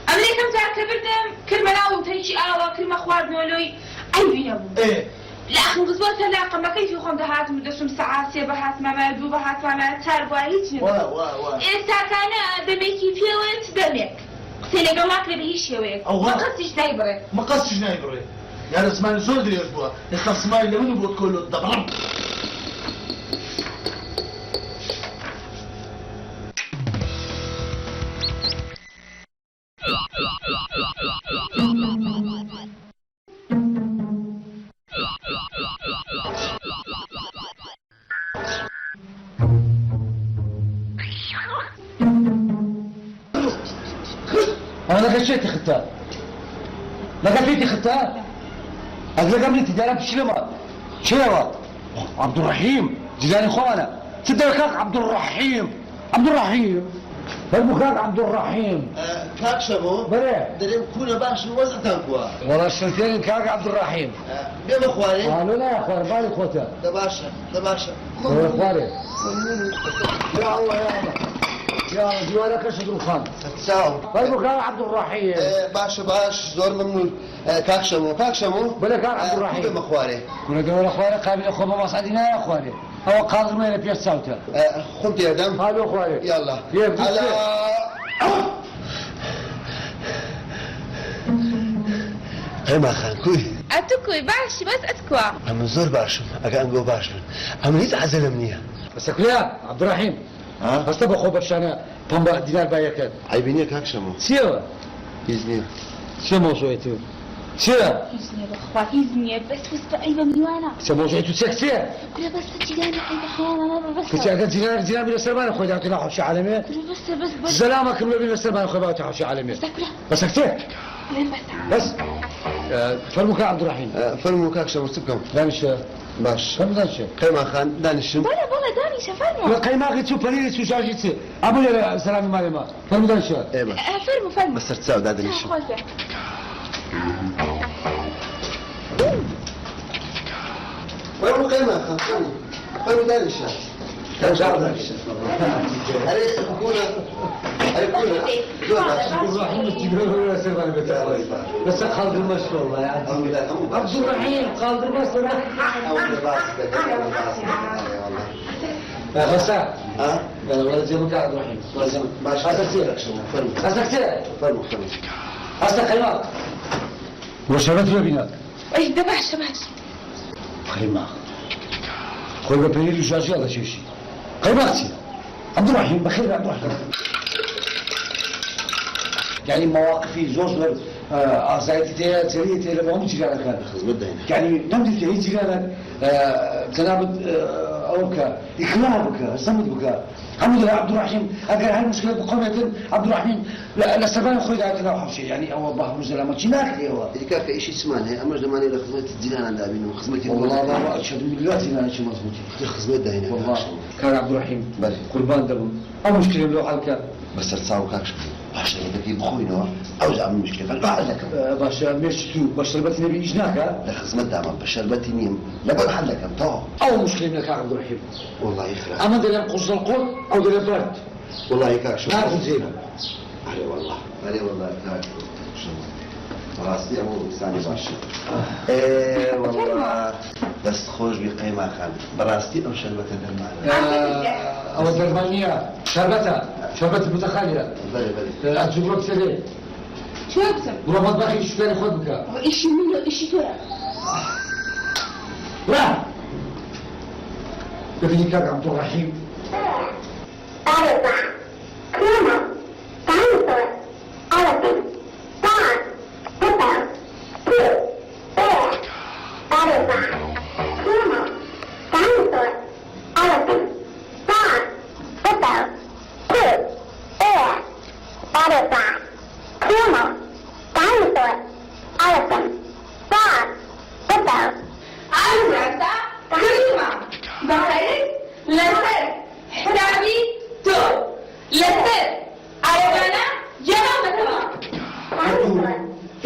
أمريكا متاع كبرتم كلمة لا وتريشي آوا كلمة خوار بنولوي أي بينابو إيه لا أخي غزوات لا ما كيف يخون دهات مدرسهم ساعات سبعات ما دو بهات ما تار وايد وا إستاكانا دميكي فيوت دمك سيلي قولك لبيش يويك ما قصتش دايبري ما قصتش نايبري يا رسمان زود يرجوا يخاف سماي لمن بود كله دبرم أنا غشيت ختان لقيتي ختان أقول قبل تجارب شلما عبد الرحيم جيراني خوانا تدري كاك عبد الرحيم فرمو كاك عبد الرحيم كاك شبو بله دريم كونا باش نوزع تنكوا والله الشنتين كاك عبد الرحيم بيم اخواني قالوا لا يا اخوان بالي خوتا دباشا يا اخواني يا الله يا ديوانك اشهد الخان تساو فرمو كاك عبد الرحيم باش زور ممنون كاك شمو بله كاك عبد الرحيم بيم اخواني كنا دول اخواني قابل اخوة ما صعدنا يا اخواني هو قادر ما يلبي الصوت خذ يا دم قالوا اخواني يلا يبدو على هما خانكوي أتكوي باش بس أتكوا أما زور باشم أجا أنجو باشم أما نيت عزل منيها بس كلها عبد الرحيم بس تبغى خوب بشانة طنبا دينار بايكات عيبيني كاك شمو سيوا إذني شو موضوعته سيوا إذني بخوا إذني بس بأيوة مليوانا شو موضوعته سكتي كل بس تجينا أي خيانة ما بس كنت أقول دينار بلا سلمان أخوي دعوتنا حوشي عالمي كل بس سلامك بلا سلمان أخوي دعوتنا حوشي عالمي بس كلها بس سكتي لين بس بس فرموك عبد الرحيم فيلم كاك شمو سبكم دانش باش فرمو دانش قيمة خان دانشم بلا داني شفرمو قيمة غيتو بليل سو جاجيتي أبو يا سلامي مالما فرمو دانش إيه باش فرمو بس تساو دانشم فيلم قيمة خان فيلم دانشم لا شعرك عبد الرحيم التجربة سير أنا بتعرف بس خالد المشي والله يعني عبد الرحيم خالد المشي غسان والله زي ما كان عبد الرحيم هسه قيمة وشربت له بناك اي دباش قيمة خوي ببريل وجاجي الله شي شيء قيمة اختي عبد الرحيم بخير عبد الرحيم يعني مواقفي زوج زايدتي سريتي لما هم تجارك يعني نمدي تهي تجارك تنابد اوك اخلاقك صمدك الحمد لله عبد الرحيم اگر هاي المشكله بقومه عبد الرحيم لا سبان خوي ذاك لا حب شيء يعني او باه مزلمه جناك هو كاك شيء سمعنا امر زماني لخدمه الزلان عند ابينا خدمتي والله ما اشهد بالله انا شيء مضبوط خدمه دهينا والله كان عبد الرحيم بلى قربان دبم او مشكله لو حالك بس تصاو كاكش باش بدك بخوينا اوزع من المشكله فالبعض لك باش مشتو باش شربتني بإجناك لخدمه دعم بشربتي نيم لا بحل لك طاو او مشكله منك عبد الرحيم والله يخرع اما دلم قص القول او دلم برد والله كاكش ما في زينه علي والله كاكش راسي أمور ثاني باش ايه والله بس خوش بقيمة خان براستي أو شربة الدرمان او الدرمانية شربتها متخيلة بلي الجبرة سليم شو اقسم؟ ورا مطبخي شو ثاني خذ بك اشي منه اشي ترى لا بدي كاك عبد الرحيم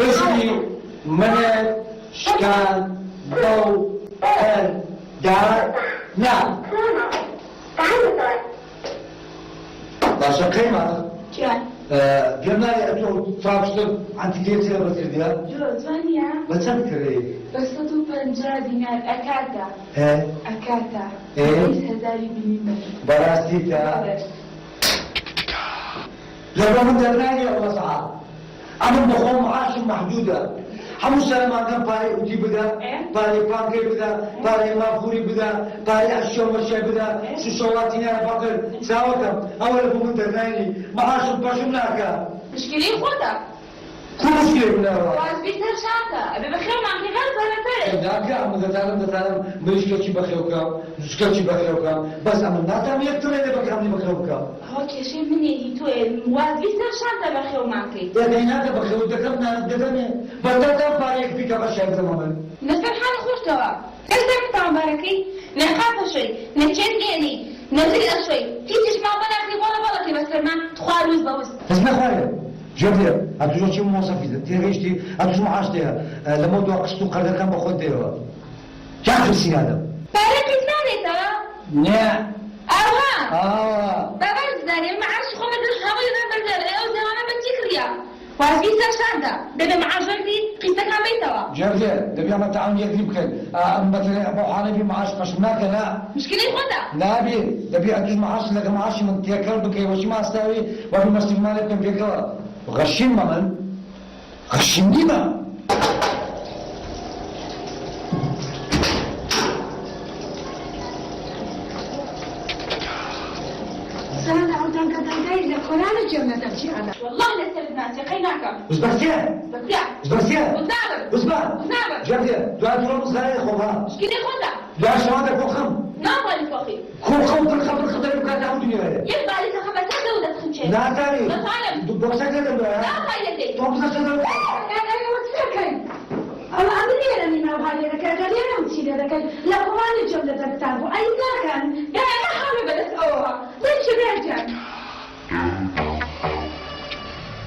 اسمي منال شكان ضوء دار نعم باشا قيمة قلنا لي أتو ترابشتر عن تكليتي لبسر ديها جوزانيا بتذكري بس تو 50 دينار أكاتا ها أكاتا إيه؟ 5000 بالمية براستيكا لو من درناني والله صعب أنا بخوم معاش محدودة همو سنة ما كان باري أوتي بدا باري بانكي بدا باري مافوري بدا باري أشياء ومشي بدا سوشواتي أنا فاكر ساوكم أول بمن درناني معاش باشم ناكا مشكلة خودك كل مشكلة من هذا واز بيتر شاكا أبي بخير معك غير زلمة ناكا أما دتالم مشكلة بخيوكم مشكلة بخيوكم بس أما ناتام يكتر إذا بكامل بخيوكم هو كشي من يهي تو واز بيتر شاكا بخير معك يا ديناك بخيو دكمنا ددني بدل باريك فيك بشيء زمان نفر حالي خوش توا كذا بتاع باركي نخاف شوي نتشدني نزل شوي تيجي ما بناكلي ولا بس ما تخالوز بوز اسمع خويا جابر هتوجد شيء موظف إذا تيجي هتوجد معاش ده لما دو قشتو قدر كم بخود ده كيف تسي هذا بارك زاني توا نعم بابا زاني معاش خو مدرس هاوي نبرد او زمان بتكريا واز بيسر شاندا ده معاش وردي قيسك عمي توا جابر دبي ما تعاون يكذب كان مثلا ابو حنفي معاش قشمناك لا مشكلة خدا نبي دبي هتوجد معاش لك معاش من تيكر بكي وشي ما استوي وفي مسجد مالك كم فيك غشيم من غشيم ديما سنة عودان قدام جاي لقرآن الجنة تمشي أنا والله لسه بناتي قيناك وزبرتيا وزبرتيا وزبر جابر دعاء دور مصغر خوها مشكلة خدا دعاء شهادة فوقهم ناظر الفقير خوخم بالخبر خبر بكات عود دنيا يبقى لك خبرتك دولة خمشة لا تاني لا تعلم دبوكسك لا لا فايدة تومسك لا أنا وتسكن أما أمني أنا ما بهاي لك أنا وتشيل لك لقرآن الجنة تكتبه أي كان يا ما حابة بس أوها ليش بيرجع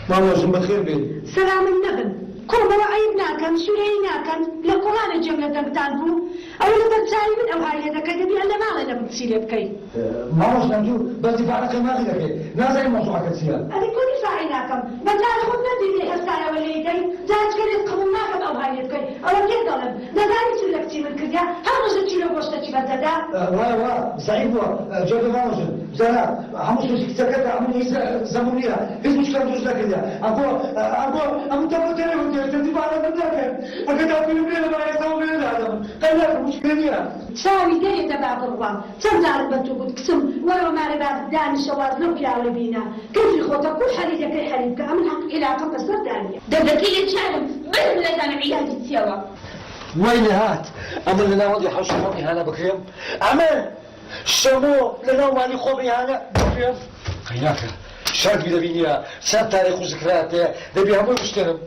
ما هو بخير بين سلام النبل كوبا عيب ناكن سوري ناكن لقران الجمله دمتان بو او لدى تساوي من او هاي هذا كذا بيعلم ما لنا بتصير بكي ما هوش نجو بس دفاعك ما غيرك نازل موضوع كثير هذه كل فاعلناكم مثلا خدنا دي هسه ولا يدي ذات كذا قمناكم او هاي بكي او كذا ظلم نزاري تقول لك من كذا هم زت لو بوشت بددا وا صعيب جاب ماوزن زنا همش سكتك عمل زمنيه في مشكله دوز كذا ابو تبتلي ودي تدي على بدك اكيد اقول لك ما يسوي هذا قال لك مشكله ساوي دي تبع ضربان تنزل بنتو قسم ولو ما ربات داني شواذ لو يا ولبينا كيف يخوتك كل حريقه كل حريقه عمل حق الى قصه ثانيه دبكي لي تشالم بس ولا كان عيالي تسوا وين هات أمر لنا وضي حوش خومي هانا بكريم عمل شمو لنا ومالي خومي هانا بكريم خيناك شاد بي دبينيا شاد تاريخ وذكريات دبي همو يشترم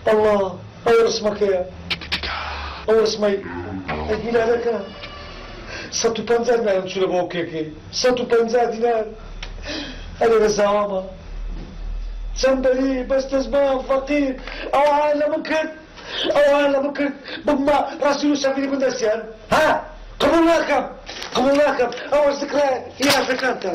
الله أول اسمك يا أول اسمي أجيل لك 150 دينار شو لبوكيكي 150 دينار أنا رزاوامة سنبري بس تزمان فقير أو عالمك أو أنا ممكن بما راسي وسافري من دسيان ها قبلناكم أول ذكرى يا فكانتا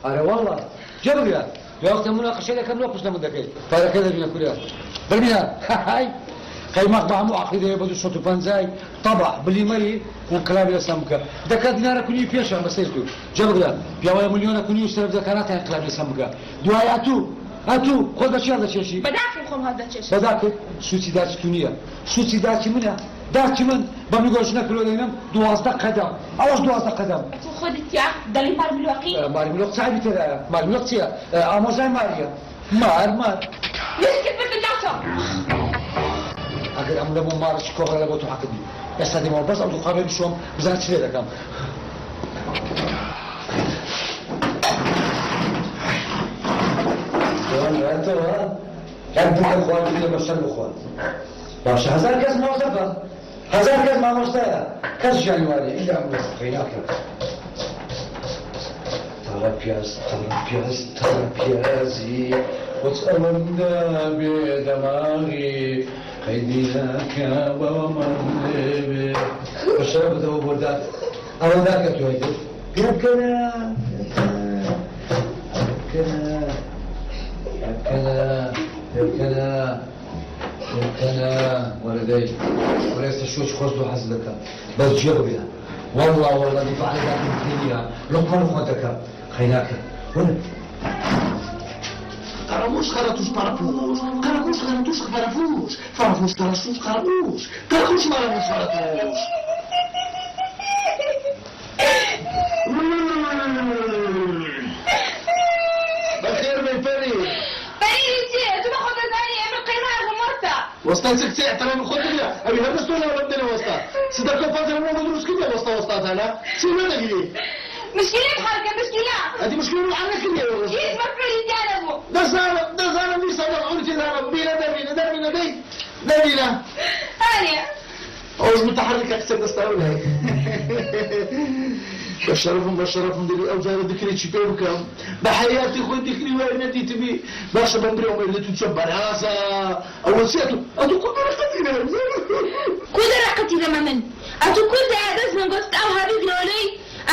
أنا والله جرب يا وقت المناقشة لك كم نقصنا من ذكي فهذا كذا بينا كلها بالبناء هاي قيمة مع معقدة يبدو صوت بنزاي طبع باللي مري انقلاب لسمكة ذكر دينار كوني فيش عم بسيرتو جرب يا بيا مليون كوني يستلف ذكرات انقلاب لسمكة دعاء أتو خذ بشي هذا الشيء بداك خم هذا الشيء بداك سوسي دارش كونية سوسي دارش منها دارش من بمنقولش ناكلوا لينام 12 قدم أوش 12 قدم خذت يا دليل مار بالواقي ماري ملوك صاحبي ترى ماري ملوك يا أموزاي ماريا مار يسكت بالتجاسة أقول أمنا مو مارش كوغا لبوتو حقدي بس هذه ما بس أو تقابل بشوم بزنت شلي لكم أنت الأخوان اللي بشر الأخوان باش 1000 كاس موظفة 1000 كاس مع مستوى كاس جانواري إلا أمنا خيناك ترى وتأمنا بدماغي خيديناك ومنبي وشرب ذو بردات أول ذاك تويتر يبكنا ولدي وليس الشوش خصدو حزلك بس جربها والله دفع لك الدنيا لقمان اخوتك خيناك Carabús, caratus, parapús. Carabús, caratus, parapús. Farafús, caratus, carabús. Carabús, marabús, parapús. بخير من فريد. فريد يجي تبغى خذ ثاني من قيمة ومرتا. وسطا سكتي ترى من خدني أبي هذا استوى ولا بدنا وسطا. صدق فاضل مو مدروس كذا وسطا أنا. شو بدك لي؟ مشكلة بحركة مشكلة. هذه مشكلة معنا كذا. كيف مفعول يجانبه؟ دزانا ميسا قلت لها بينا دبينا ثانية. أوز متحرك أكثر دستاولها. بشرفهم دلي أوزار ذكري تشبيركم بحياتي خوي ذكري وين تبي باش بمبريهم اللي تتشبر هذا أول شيء أتو كل رقتي لما من أتو كل ده من قصة أو هذه قولي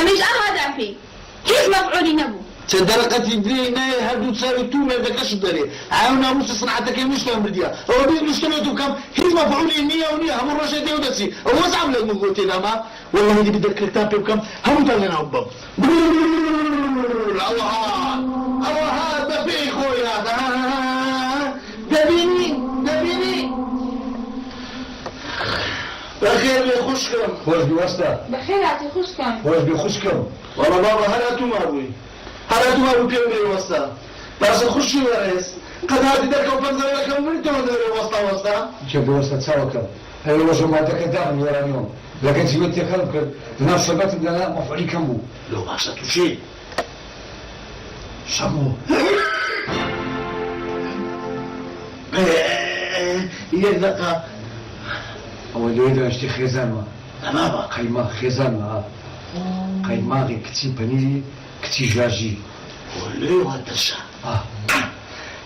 أميش هذا في كيف مفعولي نبو تدرقت يدينا هادو تساوي توما ذاك الدري عاونا موسى صنعتك مش فاهم بديها هو بيد مشكلته كم كيف مفعولي 100 هم الرشا ديو دسي هو زعم لك من قلت لها والله اللي بدك الكتاب بكم هم تلنا وبب الله هذا في خويا دبيني بخير بيخشكم خوش بواسطة بخير أعطي خشكم خوش بيخشكم والله بابا هلا توما ابوي هلا توما ابوي بيومي وسطا باش نخشي ورئيس قد هادي داك وفنزل لكم من تودري وسطا جاب وسط ساوكا هاي وجه ما داك دائما يورانيوم لكن زي تكلم نفس الشباب لا مفعولي كمو لو باشا تشي شامو يدقى أول يوم أشتي خزانة تماما قيمة خزانة قيمة غير كتي بنيلي كتي جاجي ولي ودرشا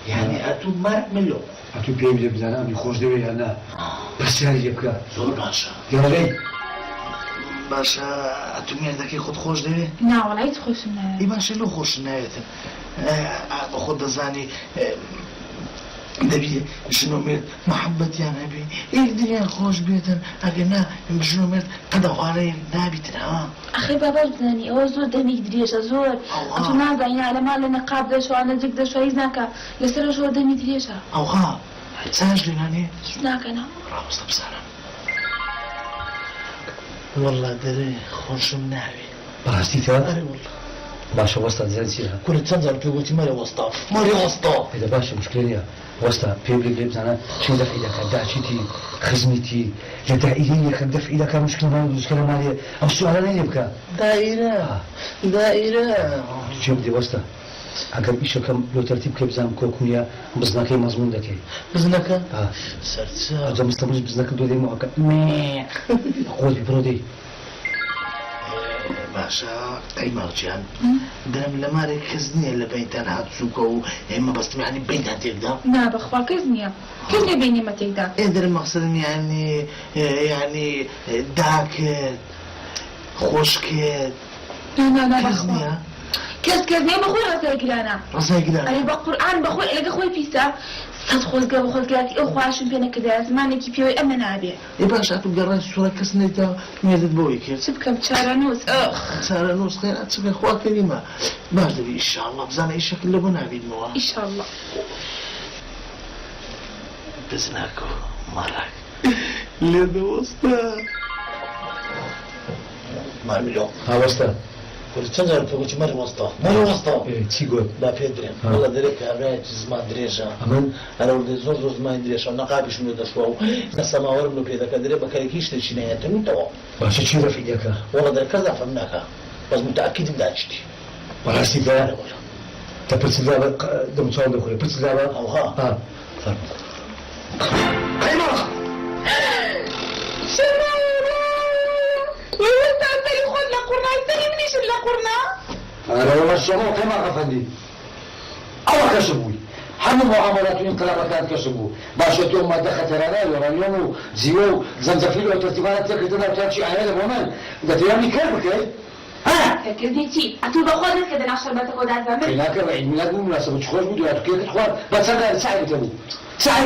يعني أتو مارك ملو أتو بيم لي بلانا بيخرج دوي أنا بس يعني يبقى زور باشا يا ولي باشا أتو مير ذاك ياخد خوش ديوي نا والله يتخش من إي باشا لو خوش نهاية بخد زاني دبي شنو مير محبتي يا نبي إيه الدنيا خوش بيتن أجنا شنو مير قدوا علي نابتنا أخي بابا بزاني أو زور دمي دريش زور أنتو نازعين على ما لنا قابل شو أنا جيك ده شو يزناك لسر شو دمي دريشة أو ها ساجل يعني يزناك أنا رامز بسالم والله دري خوش منابي براستيتا أري والله باشا وسط زانسيها كل تنظر في قلتي مالي وسطا مالي وسطا إذا باشا مشكلة ليها وسط بيم لي بلانا شو دفع إلك داعشتي خزمتي لدائرية كان دفع إلك مشكلة مالية أو السؤال لا يبقى دائرة دائرة جاب دي وسط أقل إيش كم لو ترتيب كبزان كوكمية بزناكي مضمون دكي بزنك آه سرتسا أجا مستمر بزناك دودي مؤكد ميع قوي ببرودي باشا أي مرجان درم لماري خزني اللي بينتان هاتسوكو إما بس يعني بينتان تقدر نا بخوا كزنيا كزنيا بيني ما تقدر إيه درم مقصد يعني داكت خوشكت لا بخوا خزنية كزنيا بخوي رزاق أنا رزاق لنا أنا بقرآن بخوي لقى خوي بيسا صد خوزقا بخوزقاتي أخو عشان بينا كذا زماني كي بيوي أمن عبي إيه باشا تقرأ الصورة كسنيتا ميزد بوي كيف سبكم تشارانوس سارة نوس خير أتسبق أخوة كريمة باش دبي إن شاء الله بزانا إيش شكل لبنا بيد موا إن شاء الله بزناكو مرك لذا وسطا ما مليون ها وسط كل تنظر في وجه مرة وسطا مرة وسطا تيجول لا فيدرين والله دريك أبراج زمان دريجة أمن أنا ولد زور زمان دريجة نقابي شنو دشوا نسمع ورمنا في ذاك دري بكريكيش تشيني أنت مين توا باشا تشير في إياك والله دري كذا فهمناك بس متأكد بدأتشتي براستيتا تبرس دابا دم تصاوب دخولي برس دابا أو ها فرق أيما أنا والله الشموع كما غفندي أو كسبوي حمل معاملات انقلابات كسبوا باشا يوم ما دخلت رانا يورانيوم زيو زنزفيل وترتيبات تكتنا وتمشي على الرومان ده تيامي كيفك ها كزنيتي أتو بخوزك كذا نشر بتقول هذا هناك بعيد ميلاد مناسبة تخرج بدو كيف تخوان بس أنا ساعة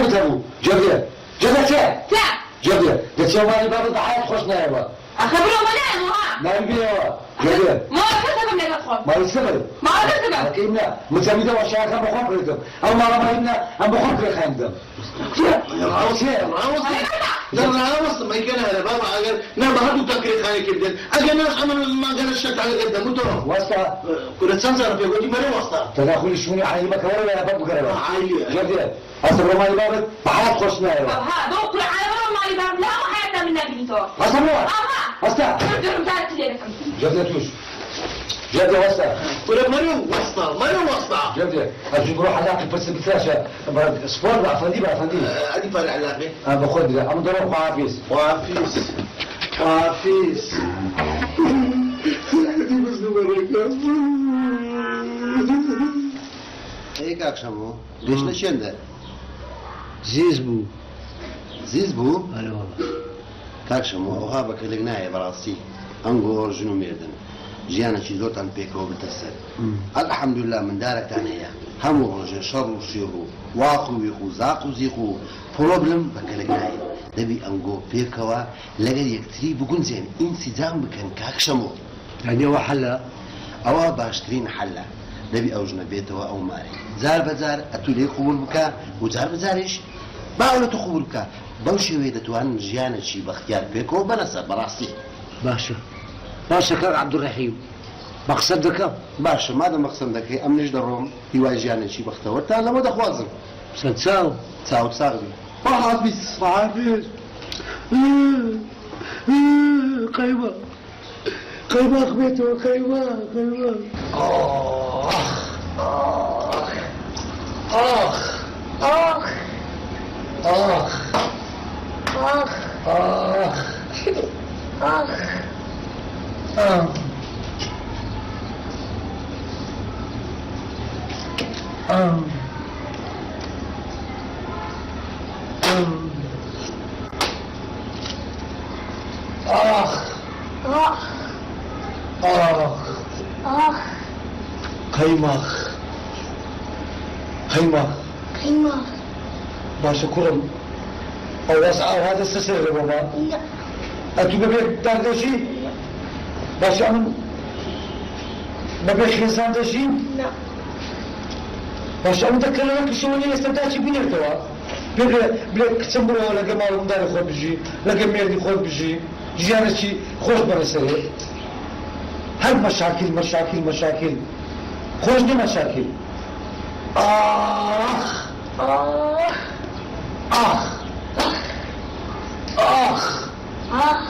بتبو جبريل ساعة جبريل ده تيوم مالي باب الضحايا تخش نايبا أخبره ولا ها ما يبيها جبريل ما أكتب من الأخوة ما يستمر ما أكتب كيمنا متزميدة وشاك أم بخور كردم أو ما رمينا أم بخور كرد خاندم راوس ما يكون هذا بابا أجر نعم هذا تكريت خاني كبدن أجر ناس عمل ما قال الشك على قدام مترو واسطة كل تنظر في قدي مرة وسطا تدخل الشموني على مكة ولا باب قربة عالية جبريل أصبر ما يبابد بحياة خوش نايبا ها دوكل على ما يبان لا ما حياتنا من نبيته أصبر واسطة جبريل توش جبريل واسطة كل مرة وسطا جبريل أجيب روح علاقة بس بثلاثة سبور بأفندي أدي فرع علاقة أنا بخد أم ضرب حافيز حافيز هيك أكشمو ليش نشنده زيز بو أنا والله كاكشمو وهابك لقناعي براسي أنقور جنو ميردن جيانا شي زورتان بيكو بتسر الحمد لله من دارك تانية همو رجل شر وشيرو واقو يخو زاقو زيخو بروبلم بكالقناعي دبي أنقو بيكوا لقد يكتري بقون زين انسجام بكن كاكشمو يعني هو حلا أوا باشترين حلا دبي أوجنا بيتوا أو ماري زار بزار أتولي قبول بكا وزار بزارش باولة قبول بكا بوشي ويدتوان جيانا شي باختيار بيكو بنسى براسي باشا كان عبد الرحيم مقصد دەکەم باشە مادە مەقسەم دەکەی ئەم نش دەڕۆم هیوای ژیانێکی بەختەوە تا لەمە دەخوازم سەد چاو چاو ساغبی حافظ حافظ قەیمە قەیماق بێتەوە قەیماق قەیماق آخ آخ آخ آخ آخ آخ آخ قەیماق قەیماق قیمة باشە کوڕم ئەو ئەو هذا سەسێرە بۆما ئەتو بەبێ داردەژی باشە من بەبێ خێزان دەژین لا باشە ئەم دەکەلەوە کشەوەنی ئێستا داچی بینێتەوە بلێ کچم بڕەوە لەگە ماڵمداری خۆت بژی لەگە مێردی خۆت بژی ژیانێکی خۆش بەرەسەرێ هەر مەشاکل مەشاکل مەشاکل خۆش نی مەشاکل آخ آخ آخ آخ آخ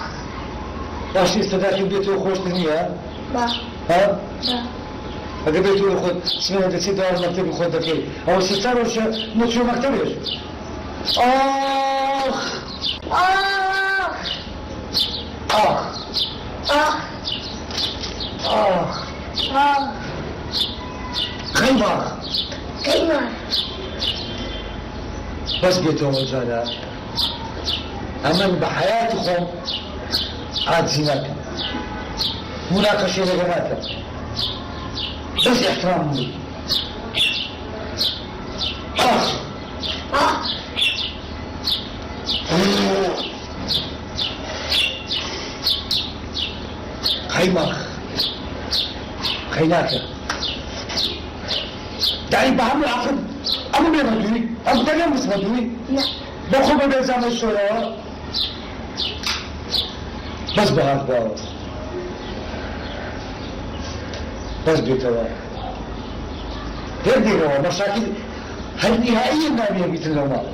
باشی ئێستا داچی بێتەوە خۆشتر نییە با ها با ئەگە بێتەوە خۆت سمێنە دەچێت داواز مەکتەبی خۆت دەکەی ئەوە سێ چار ڕۆژە نەچوە مەکتەبێش آخ آخ آخ آخ آخ آخ قەیماق قیمة بەس بێتەوە جارە ئەمن بە حەیاتی خۆم عاجزی ناکەم مناقەشێ لەگە ناکەم بەس احترام بوو آخ آخ قەیماق قەیناکە دایی بە هەموو عەقل ئەمە بێمەدووی ئەم دەگەم بسمەدووی لا بۆ خۆ بە بێزانە شۆرەوە بەس بەهات باوە بەس بێتەوە هێر دێرەوە مەشاکل هەر نیهائیە نابیە بیتن لەو ماڵە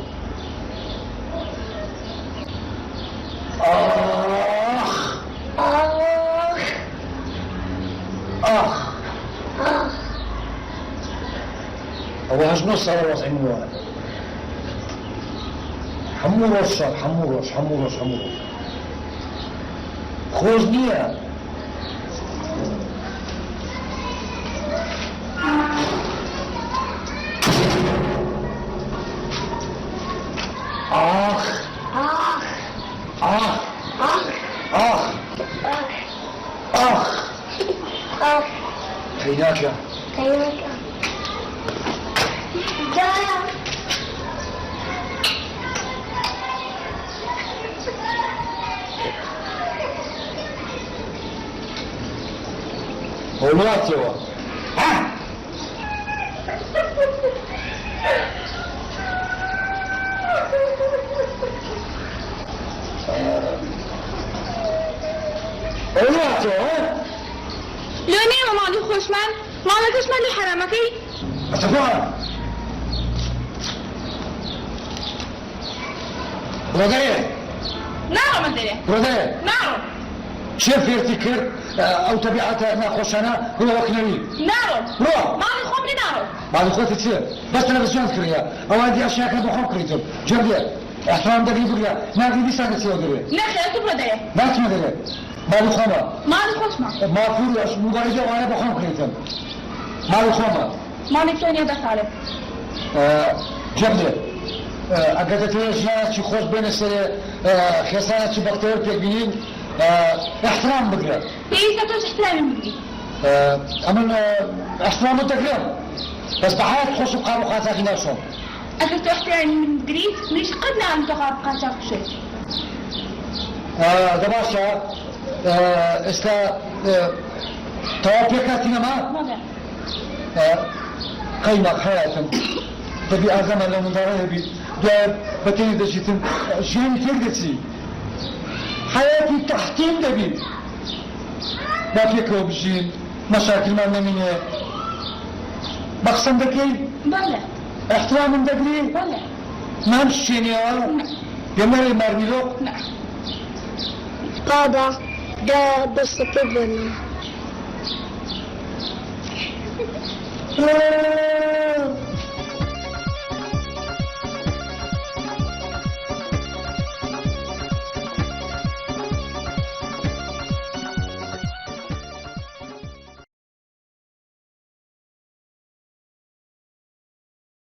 آخ آخ آخ آخ ئەوە هەژنۆ ساڵە وەزعی منوە هەموو ڕۆژ شەڕ هەموو ڕۆژ هەموو ڕۆژ هەموو ڕۆژ خۆش نییە آخ آخ آخ آخ آخ آخ آخ قەیناکە قیمة جاية هۆڵاتەوە ها هۆڵاتەوە لۆ نێمە ماڵی خۆشمان ماڵەکەشمان لە حرامەکەی ئەتەفاە ڕۆدەیە ناڕۆمە دەرێ ڕۆدەیە ناڕۆ چێ فێرتی کرد ئەو تەبیعەتە ناخۆشانە هو وەکنەوی ناڕۆ ڕۆ ماڵی خۆم لێ ناڕۆ ماڵی خۆتی چێ بەس تەلەڤیزیۆن کڕیە ئەوە دیاشیاکە بە خۆم کڕیتم جێبێ احترام دەبی بگرە ناگری دیسانە چێوە دەوێ نەخێر تو بڕۆ دەرێ ناچمە دەوێ ماڵی خۆمە ماڵی خۆشمان مافوریش مبارزه وانه بخوام کردم مال خوما ماڵی تۆ نیە 10 ساڵێ جبده اگر توش نه چی خوش بین سر خسانه چی بختور پیگین احترام بگیره پێویستە تۆش احترامی بگری امن احترام تکریم بس به حیات خوش بقارو خاطاقی نشون ئەگەر تۆ احترامی من بگریت منیش قەت نام تۆ قاپ قاچاق بشێت دباشا استا توافقات نما ماذا قيمة حياتهم تبي أعظم لو من داره بي دار بتيجي دشيتم شيء تقدسي حياتي تحتين دبي ما فيك وبجين مشاكل ما مني بقسم دكي بلى احترام دكي بلى ما مشيني يا مري مرميلو نعم بابا ده بس كبرنا